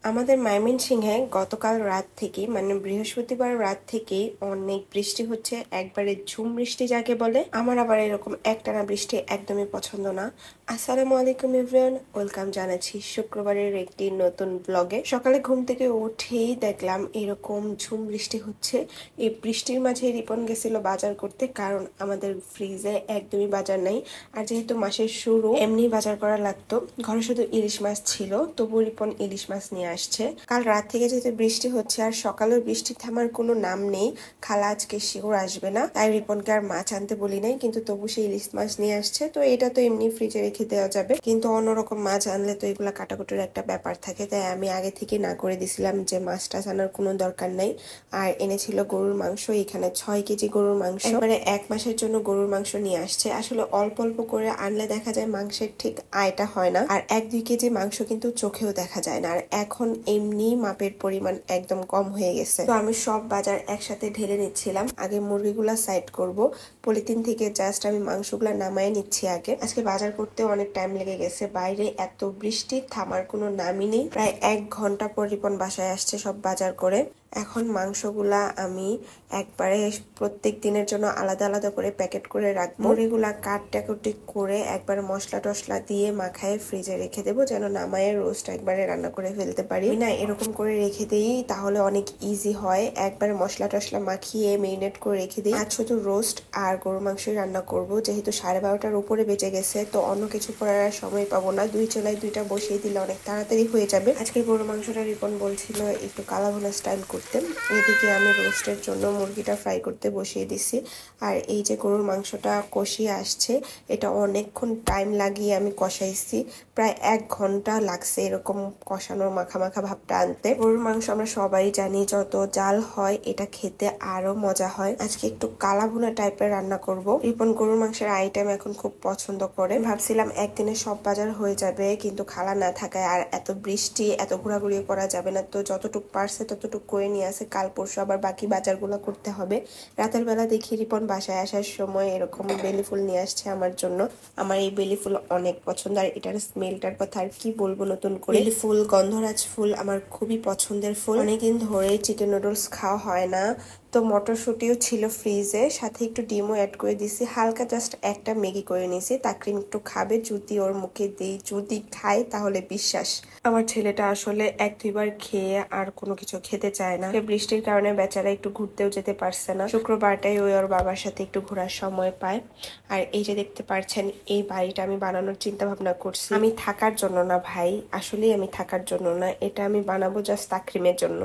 আমাদের ময়মনসিংহে গতকাল রাত থেকে মানে বৃহস্পতিবার রাত থেকেই অনেক বৃষ্টি হচ্ছে, একবারে ঝুম বৃষ্টি যাকে বলে। আমার আবার এরকম একটানা বৃষ্টি একদমই পছন্দ না। আসসালামু আলাইকুম এভরিওয়ান, ওয়েলকাম জানাচ্ছি শুক্রবারের একটি নতুন ব্লগে। সকালে ঘুম থেকে উঠেই দেখলাম এরকম ঝুম বৃষ্টি হচ্ছে। এই বৃষ্টির মাঝে রিপন গেছিল বাজার করতে, কারণ আমাদের ফ্রিজে একদমই বাজার নাই। আর যেহেতু মাসের শুরু, এমনি বাজার করা লাগতো। ঘরে শুধু ইলিশ মাছ ছিল, তবু রিপন ইলিশ মাছ নিয়ে আসছে। কাল রাত থেকে যেহেতু বৃষ্টি হচ্ছে আর সকালেও বৃষ্টি থামার কোনো নাম নেই, খালা আজকে শিওর আসবে না, তাই রিপনকে আর মাছ আনতে বলি নাই, কিন্তু তবু সে ইলিশ মাছ নিয়ে আসছে। তো এটা তো এমনি ফ্রিজে রেখে দেওয়া যাবে, কিন্তু অন্যরকম মাছ আনলে তো এগুলা কাটাকুটির একটা ব্যাপার থাকে, তাই আমি আগে থেকে না করে দিছিলাম যে মাছটা আনার কোনো দরকার নাই। আর এনেছিল গরুর মাংস, এখানে 6 কেজি গরুর মাংস, মানে 1 মাসের জন্য গরুর মাংস নিয়ে আসছে। আসলে অল্প অল্প করে আনলে দেখা যায় মাংসের ঠিক আয়টা হয় না, আর 1-2 কেজি মাংস কিন্তু চোখেও দেখা যায় না। আর এখন এমনি মাপের পরিমাণ একদম কম হয়ে গেছে, তো আমি সব বাজার একসাথে ঢেলে নিচ্ছিলাম। আগে মুরগিগুলা সাইড করব, পলিথিন থেকে জাস্ট আমি মাংসগুলা নামায় নিচ্ছি আগে। আজকে বাজার করতে অনেক টাইম লেগে গেছে, বাইরে এত বৃষ্টি, থামার কোনো নামই নেই। প্রায় 1 ঘন্টা পর রিপন বাসায় আসছে সব বাজার করে। এখন মাংসগুলা আমি একবারে প্রত্যেক দিনের জন্য আলাদা আলাদা করে প্যাকেট করে রাখবো। মুরগিগুলা কাটাকুটি করে একবার মশলা টশলা দিয়ে মাখায় ফ্রিজে রেখে দেবো, যেন নামায় রোস্ট একবারে রান্না করে ফেলতে পারি। না, এরকম করে রেখে দিই, তাহলে অনেক ইজি হয়। একবারে মশলা টশলা মাখিয়ে মেরিনেট করে রেখে দিই। আজ শুধু রোস্ট আর গরু মাংসই রান্না করব, যেহেতু 12:30টার উপরে বেজে গেছে, তো অন্য কিছু করার আর সময় পাবো না। 2 চুলায় 2টা বসিয়ে দিলে অনেক তাড়াতাড়ি হয়ে যাবে। আজকে গরু মাংসটা রিপন বলছিল একটু কালা ভুনা স্টাইল করতে। এদিকে আমি রোস্টের জন্য মুরগিটা ফ্রাই করতে বসিয়ে দিছি। আর এই যে গরুর মাংসটা কষিয়ে আসছে, এটা অনেকক্ষণ টাইম লাগিয়ে আমি কষাইছি, প্রায় 1 ঘন্টা লাগছে এরকম কষানোর মাখা মাখা ভাবটা আনতে। গরুর মাংস আমরা সবাই জানি যত জাল হয় এটা খেতে আরো মজা হয়। আজকে একটু কালা ভুনা টাইপের রান্না করব। রিপন গরুর মাংসের আইটেম এখন খুব পছন্দ করে। ভাবছিলাম একদিনে সব বাজার হয়ে যাবে, কিন্তু খালা না থাকায় আর এত বৃষ্টি, এত ঘোরাঘুরি করা যাবে না, তো যতটুক পারছে ততটুক করে নিয়ে আসে। কাল পরশু আবার বাকি বাজারগুলো করতে হবে। রাতের বেলা দেখি রিপন বাসায় আসার সময় এরকম বেলি ফুল নিয়ে আসছে আমার জন্য। আমার এই বেলি ফুল অনেক পছন্দ, আর এটার স্মেলটার কথা আর কি বলবো নতুন করে। বেলি ফুল, গন্ধরাজ ফুল আমার খুবই পছন্দের ফুল। অনেকদিন ধরে চিকেন নুডলস খাওয়া হয় না, তো মটরশুটিও ছিল ফ্রিজে, সাথে একটু ডিমও অ্যাড করে দিছি। হালকা জাস্ট একটা ম্যাগি করে নিয়েছি, তাকরিম একটু খাবে, যদি ওর মুখে দেই, যদি খায় তাহলে বিশ্বাস। আমার ছেলেটা আসলে 1-2 বার খেয়ে আর কোনো কিছু খেতে চায় না। বৃষ্টির কারণে বেচারা একটু ঘুরতেও যেতে পারছে না। শুক্রবারটাই ওই ওর বাবার সাথে একটু ঘোরার সময় পায়। আর এই যে দেখতে পাচ্ছেন, এই বাড়িটা আমি বানানোর চিন্তা ভাবনা করছি। আমি থাকার জন্য না ভাই, আসলেই আমি থাকার জন্য না, এটা আমি বানাবো জাস্ট তাকরিমের জন্য।